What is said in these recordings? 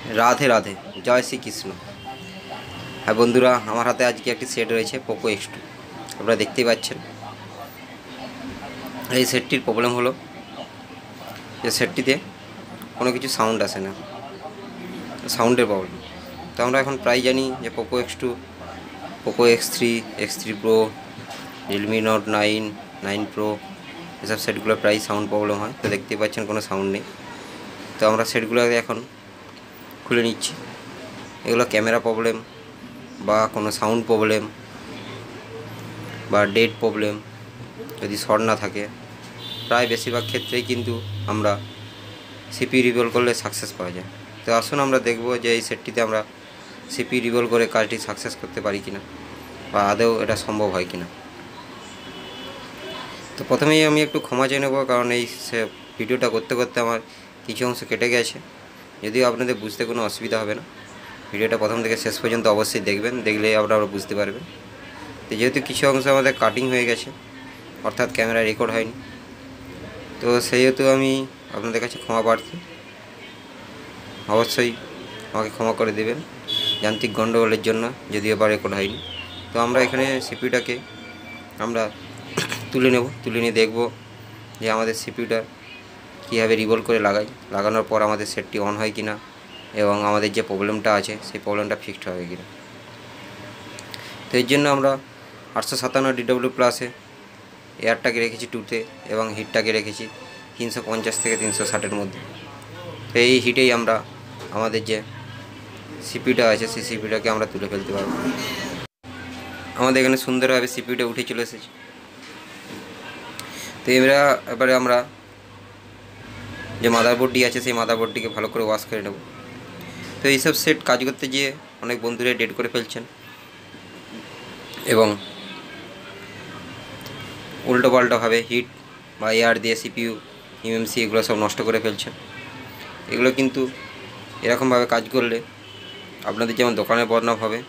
राधे राधे जय श्री कृष्ण। हाँ बंधुरा हमार हाथे आज के एक सेट रही है पोको X2। अपना देखते ये सेटटिर प्रॉब्लेम हलो जे सेटटिते कोनो किछु साउंड आसे ना, साउंडेर प्रॉब्लेम। तो আমরা এখন প্রায় জানি যে Poco X2, Poco X3 Pro, Realme Note 9, 9 Pro এসব সেটগুলো প্রায় সাউন্ড প্রবলেম হয়। তো দেখতে পাচ্ছেন কোনো সাউন্ড নেই। তো আমরা সেটগুলো এখন খুলে নিচ্ছি। এগুলো ক্যামেরা প্রবলেম বা কোনো সাউন্ড প্রবলেম বা ডেট প্রবলেম যদি শর্ট না থাকে, প্রায় বেশিরভাগ ক্ষেত্রেই কিন্তু আমরা সিপিইউ রিভল করলে সাকসেস পাওয়া যায়। তো আসুন আমরা দেখব যে এই সেটটিতে আমরা সিপিইউ রিভল করে কাজটি সাকসেস করতে পারি কিনা বা আদৌ এটা সম্ভব হয় কিনা। তো প্রথমেই আমি একটু ক্ষমা চেয়ে নেব, কারণ এই ভিডিওটা করতে করতে আমার কিছু অংশ কেটে গেছে। যদিও আপনাদের বুঝতে কোনো অসুবিধা হবে না, ভিডিওটা প্রথম থেকে শেষ পর্যন্ত অবশ্যই দেখবেন, দেখলে আপনারা বুঝতে পারবেন। তো যেহেতু কিছু অংশ আমাদের কাটিং হয়ে গেছে, অর্থাৎ ক্যামেরা রেকর্ড হয়নি, তো সেহেতু আমি আপনাদের কাছে ক্ষমা প্রার্থী। অবশ্যই আমাকে ক্ষমা করে দেবেন যান্ত্রিক গণ্ডগোলের জন্য, যদিও বা রেকর্ড হয়নি। তো আমরা এখানে সিপিইউটাকে আমরা তুলে নেব, তুলে নিয়ে দেখব যে আমাদের সিপিইউটা কীভাবে রিভল করে লাগানোর পর আমাদের সেটটি অন হয় কিনা এবং আমাদের যে প্রবলেমটা আছে সেই প্রবলেমটা ফিক্সড হবে কিনা। তো এর জন্য আমরা 857 DW+-এ এয়ারটাকে রেখেছি 2-তে এবং হিটটাকে রেখেছি 350 থেকে 360-এর মধ্যে। তো এই হিটেই আমরা আমাদের যে সিপিইউটা আছে সেই সিপিইউটাকে আমরা তুলে ফেলতে পারব। আমাদের এখানে সুন্দরভাবে সিপিইউটা উঠে চলে এসেছে। তো এবারে আমরা যে মাদারবোর্ডটি আছে সেই মাদারবোর্ডটিকে ভালো করে ওয়াশ করে নেব। তো এইসব সেট কাজ করতে গিয়ে অনেক বন্ধুরা ডেড করে ফেলছেন এবং উল্টোপাল্টাভাবে হিট বা এয়ার দিয়ে সিপিইউ এমএমসি এগুলো সব নষ্ট করে ফেলছেন। এগুলো কিন্তু এরকমভাবে কাজ করলে আপনাদের যেমন দোকানে বদনাম হবে,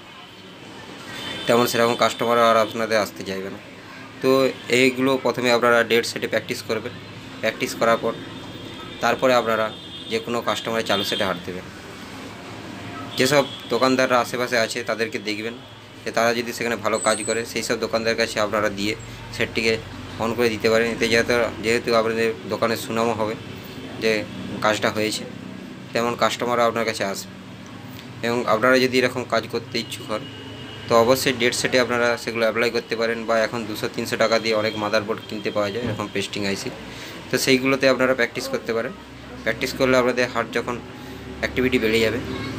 তেমন সেরকম কাস্টমার আর আপনাদের আসতে চাইবে না। তো এইগুলো প্রথমে আপনারা ডেড সেটে প্র্যাকটিস করবেন। প্র্যাকটিস করার পর তারপরে আপনারা যে কোনো কাস্টমারের চালু সেটে হাত দেবেন। যেসব দোকানদাররা আশেপাশে আছে তাদেরকে দেখবেন যে তারা যদি সেখানে ভালো কাজ করে, সেই সব দোকানদারের কাছে আপনারা দিয়ে সেটটিকে অন করে দিতে পারেন। এতে যেহেতু আপনাদের দোকানের সুনামও হবে যে কাজটা হয়েছে, তেমন কাস্টমাররা আপনার কাছে আসবে। এবং আপনারা যদি এরকম কাজ করতে ইচ্ছুক হন তো অবশ্যই ডেড সেটে আপনারা সেগুলো অ্যাপ্লাই করতে পারেন, বা এখন 200-300 টাকা দিয়ে অনেক মাদারবোর্ড কিনতে পাওয়া যায় এরকম পেস্টিং আইসি। তো সেইগুলোতে আপনারা প্র্যাকটিস করতে পারেন। প্র্যাকটিস করলে আপনাদের হার্ট যখন অ্যাক্টিভিটি বেড়ে যাবে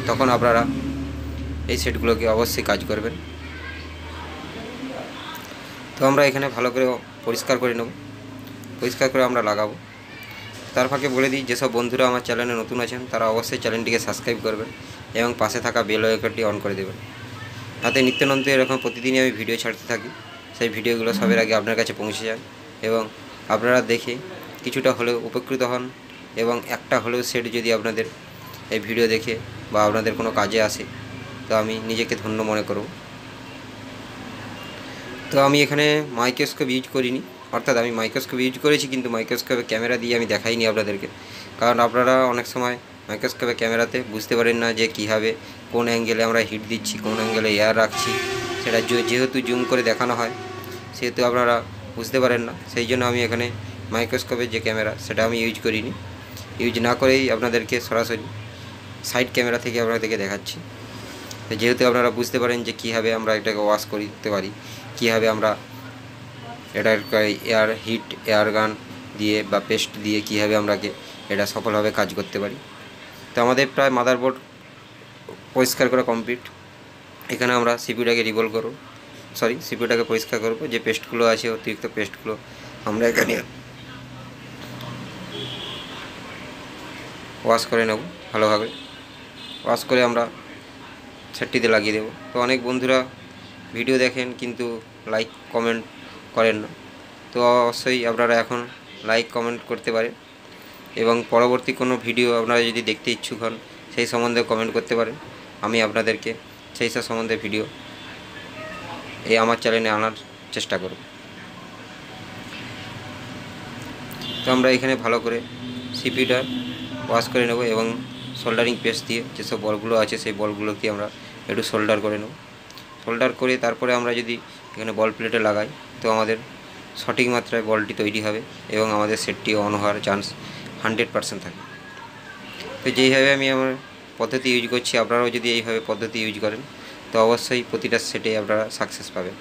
তখন আপনারা এই সেটগুলোকে অবশ্যই কাজ করবেন। তো আমরা এখানে ভালো করে পরিষ্কার করে নেব, পরিষ্কার করে আমরা লাগাবো। তার ফাঁকে বলে দিই, যেসব বন্ধুরা আমার চ্যানেলে নতুন আছেন তারা অবশ্যই চ্যানেলটিকে সাবস্ক্রাইব করবেন এবং পাশে থাকা বেল আইকনটি অন করে দেবেন। তাতে নিত্যনন্দ এরকম প্রতিদিনই আমি ভিডিও ছাড়তে থাকি, সেই ভিডিওগুলো সবার আগে আপনার কাছে পৌঁছে যায় এবং আপনারা দেখে কিছুটা হলেও উপকৃত হন এবং একটা হলেও সেট যদি আপনাদের এই ভিডিও দেখে বা আপনাদের কোনো কাজে আসে তো আমি নিজেকে ধন্য মনে করব। তো আমি এখানে মাইক্রোস্কোপ ইউজ করিনি, অর্থাৎ আমি মাইক্রোস্কোপ ইউজ করেছি কিন্তু মাইক্রোস্কোপে ক্যামেরা দিয়ে আমি দেখাইনি আপনাদেরকে, কারণ আপনারা অনেক সময় মাইক্রোস্কোপে ক্যামেরাতে বুঝতে পারেন না যে কীভাবে কোন অ্যাঙ্গেলে আমরা হিট দিচ্ছি, কোন অ্যাঙ্গেলে এয়ার রাখছি। সেটা যেহেতু জুম করে দেখানো হয় সেহেতু আপনারা বুঝতে পারেন না, সেই জন্য আমি এখানে মাইক্রোস্কোপের যে ক্যামেরা সেটা আমি ইউজ করিনি। ইউজ না করেই আপনাদেরকে সরাসরি সাইড ক্যামেরা থেকে আপনাদেরকে দেখাচ্ছি। তো যেহেতু আপনারা বুঝতে পারেন যে কীভাবে আমরা এটাকে ওয়াশ করতে পারি, কীভাবে আমরা এটার এয়ার গান দিয়ে বা পেস্ট দিয়ে কীভাবে আমরাকে এটা সফলভাবে কাজ করতে পারি। তো আমাদের প্রায় মাদারবোর্ড পরিষ্কার করা কমপ্লিট। এখানে আমরা সিপিইউটাকে রিভল করব, সিপিইউটাকে পরিষ্কার করব। যে পেস্টগুলো আছে, অতিরিক্ত পেস্টগুলো আমরা এখানে ওয়াশ করে নেব ভালোভাবে। ওয়াশ করে আমরা সেটটিতে লাগিয়ে দেব। তো অনেক বন্ধুরা ভিডিও দেখেন কিন্তু লাইক কমেন্ট করেন না, তো অবশ্যই আপনারা এখন লাইক কমেন্ট করতে পারেন এবং পরবর্তী কোনো ভিডিও আপনারা যদি দেখতে ইচ্ছুক হন সেই সম্বন্ধে কমেন্ট করতে পারেন। আমি আপনাদেরকে সেই সব সম্বন্ধে ভিডিও আমার চ্যানেলে আনার চেষ্টা করব। তো আমরা এখানে ভালো করে সিপিইউটা ওয়াশ করে নেব এবং সোল্ডারিং পেস্ট দিয়ে যেসব বলগুলো আছে সেই বলগুলোকে আমরা একটু সোল্ডার করে নেব। সোল্ডার করে তারপরে আমরা যদি এখানে বল প্লেটে লাগাই তো আমাদের সঠিক মাত্রায় বলটি তৈরি হবে এবং আমাদের সেটটি অন হওয়ার চান্স 100% থাকে। তো যেইভাবে আমি আমার পদ্ধতি ইউজ করছি, আপনারাও যদি এইভাবে পদ্ধতি ইউজ করেন তো অবশ্যই প্রতিটা সেটে আপনারা সাকসেস পাবেন।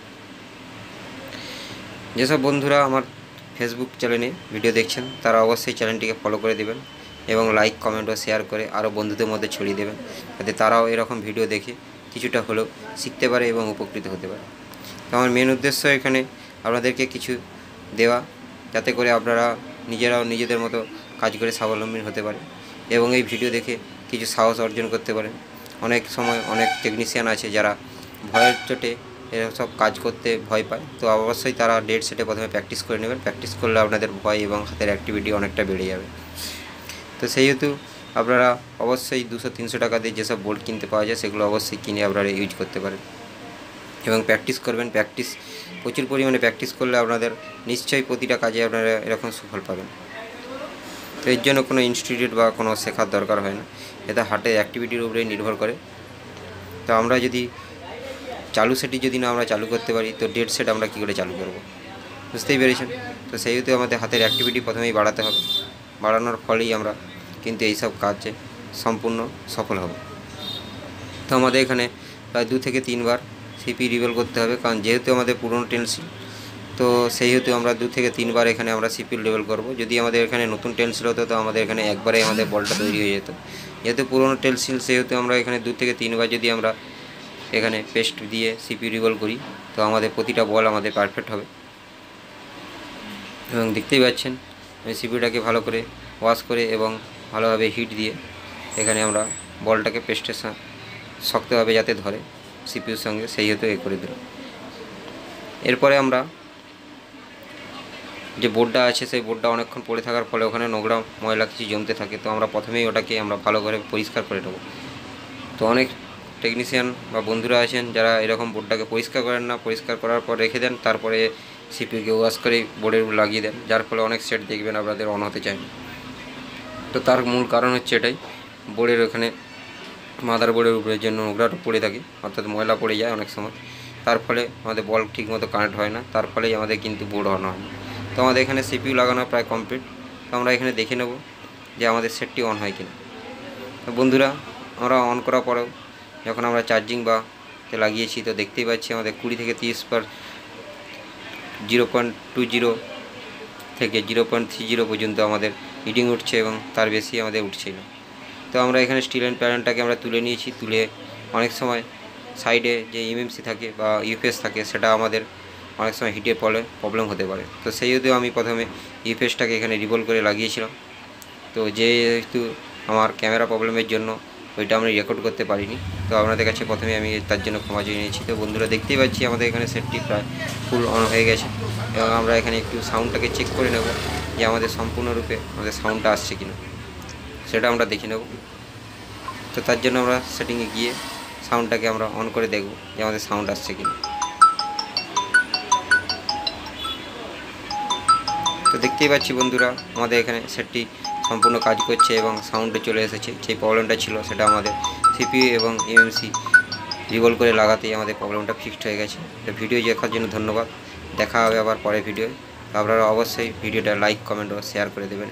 যেসব বন্ধুরা আমার ফেসবুক চ্যানেলে ভিডিও দেখছেন তারা অবশ্যই চ্যানেলটিকে ফলো করে দেবেন এবং লাইক, কমেন্ট ও শেয়ার করে আরও বন্ধুদের মধ্যে ছড়িয়ে দেবেন, যাতে তারাও এরকম ভিডিও দেখে কিছুটা হলেও শিখতে পারে এবং উপকৃত হতে পারে। তো আমার মেন উদ্দেশ্য এখানে আপনাদেরকে কিছু দেওয়া, যাতে করে আপনারা নিজেরাও নিজেদের মতো কাজ করে স্বাবলম্বী হতে পারে এবং এই ভিডিও দেখে কিছু সাহস অর্জন করতে পারেন। অনেক সময় অনেক টেকনিশিয়ান আছে যারা ভয়ের চোটে এসব কাজ করতে ভয় পায়, তো অবশ্যই তারা ডেড সেটে প্রথমে প্র্যাকটিস করে নেবেন। প্র্যাকটিস করলে আপনাদের ভয় এবং হাতের অ্যাক্টিভিটি অনেকটা বেড়ে যাবে। তো সেহেতু আপনারা অবশ্যই 200-300 টাকা দিয়ে যেসব বোর্ড কিনতে পাওয়া যায় সেগুলো অবশ্যই কিনে আপনারা ইউজ করতে পারেন এবং প্র্যাকটিস করবেন। প্রচুর পরিমাণে প্র্যাকটিস করলে আপনাদের নিশ্চয়ই প্রতিটা কাজে আপনারা এরকম সুফল পাবেন। তো এর জন্য কোনো ইনস্টিটিউট বা কোনো শেখার দরকার হয় না, এটা হার্টের অ্যাক্টিভিটির উপরে নির্ভর করে। তো আমরা যদি চালু সেটই যদি না আমরা চালু করতে পারি তো ডেড সেট আমরা কী করে চালু করব, বুঝতেই পেরেছেন। তো সেহেতু আমাদের হাতের অ্যাক্টিভিটি প্রথমেই বাড়াতে হবে, বাড়ানোর ফলেই আমরা কিন্তু এইসব কাজে সম্পূর্ণ সফল হব। তো আমাদের এখানে প্রায় 2 থেকে 3 বার সিপি রিভেল করতে হবে, কারণ যেহেতু আমাদের পুরনো টেনসিল, তো সেই হেতু আমরা 2 থেকে 3 বার এখানে আমরা সিপি লেভেল করব। যদি আমাদের এখানে নতুন টেনসিল হতো তো আমাদের এখানে একবারে আমাদের বলটা তৈরি হয়ে যেত। যেহেতু পুরনো টেনসিল সেহেতু আমরা এখানে 2 থেকে 3 বার যদি আমরা এখানে পেস্ট দিয়ে সিপি রিভেল করি তো আমাদের প্রতিটা বল আমাদের পারফেক্ট হবে। এবং দেখতেই পাচ্ছেন আমি সিপিটাকে ভালো করে ওয়াশ করে এবং ভালোভাবে হিট দিয়ে এখানে আমরা বলটাকে পেস্টের শক্তভাবে যাতে ধরে সিপিউর সঙ্গে সেই হেতু করে দিলাম। এরপরে আমরা যে বোর্ডটা আছে সেই বোর্ডটা অনেকক্ষণ পড়ে থাকার ফলে ওখানে নোংরা ময়লা কিছু জমতে থাকে, তো আমরা প্রথমেই ওটাকে আমরা ভালো করে পরিষ্কার করে নেব। তো অনেক টেকনিশিয়ান বা বন্ধুরা আছেন যারা এরকম বোর্ডটাকে পরিষ্কার করেন না, পরিষ্কার করার পর রেখে দেন, তারপরে সিপিউকে ওয়াশ করে বোর্ডের উপর লাগিয়ে দেন, যার ফলে অনেক সেট দেখবেন আপনাদের অন হতে চায় না। তো তার মূল কারণ হচ্ছে এটাই, বোর্ডের ওখানে মাদার বোর্ডের উপরে যে নোংরাটা পড়ে থাকে, অর্থাৎ ময়লা পড়ে যায় অনেক সময়, তার ফলে আমাদের বল ঠিকমতো কানেক্ট হয় না, তার ফলেই আমাদের কিন্তু বোর্ড অন হয় না। তো আমাদের এখানে সিপিইউ লাগানো প্রায় কমপ্লিট। তো আমরা এখানে দেখে নেব যে আমাদের সেটটি অন হয় কিনা। তো বন্ধুরা, আমরা অন করার পরেও যখন আমরা চার্জিং বা লাগিয়েছি তো দেখতেই পাচ্ছি আমাদের 20 থেকে 30 0.20 থেকে 0.30 পর্যন্ত আমাদের রিডিং উঠছে এবং তার বেশি আমাদের উঠছে না। তো আমরা এখানে স্টিল অ্যান্ড প্যানেলটাকে আমরা তুলে নিয়েছি। তুলে অনেক সময় সাইডে যে এমএমসি থাকে বা ইউপিএস থাকে সেটা আমাদের অনেক সময় হিটের ফলে প্রবলেম হতে পারে। তো সেই হেতু আমি প্রথমে ইউপিএসটাকে এখানে রিভলভ করে লাগিয়েছিলাম। তো যেহেতু আমার ক্যামেরা প্রবলেমের জন্য ওইটা আমি রেকর্ড করতে পারিনি, তো আপনাদের কাছে প্রথমে আমি তার জন্য ক্ষমা চেয়ে নিয়েছি। তো বন্ধুরা, দেখতেই পাচ্ছি আমাদের এখানে সেটটি প্রায় ফুল অন হয়ে গেছে এবং আমরা এখানে একটু সাউন্ডটাকে চেক করে নেব যে আমাদের সম্পূর্ণরূপে আমাদের সাউন্ডটা আসছে কিনা, সেটা আমরা দেখে নেব। তো তার জন্য আমরা সেটিংয়ে গিয়ে সাউন্ডটাকে আমরা অন করে দেখব যে আমাদের সাউন্ড আসছে কিনা। তো দেখতেই পাচ্ছি বন্ধুরা, আমাদের এখানে সেটটি সম্পূর্ণ কাজ করছে এবং সাউন্ডে চলে এসেছে। যে প্রবলেমটা ছিল সেটা আমাদের সিপিইউ এবং এমএমসি রিভলভ করে লাগাতেই আমাদের প্রবলেমটা ফিক্সড হয়ে গেছে। তো ভিডিও দেখার জন্য ধন্যবাদ। দেখা হবে আবার পরের ভিডিওয়। আপনারা অবশ্যই ভিডিওটা লাইক, কমেন্ট ও শেয়ার করে দেবেন।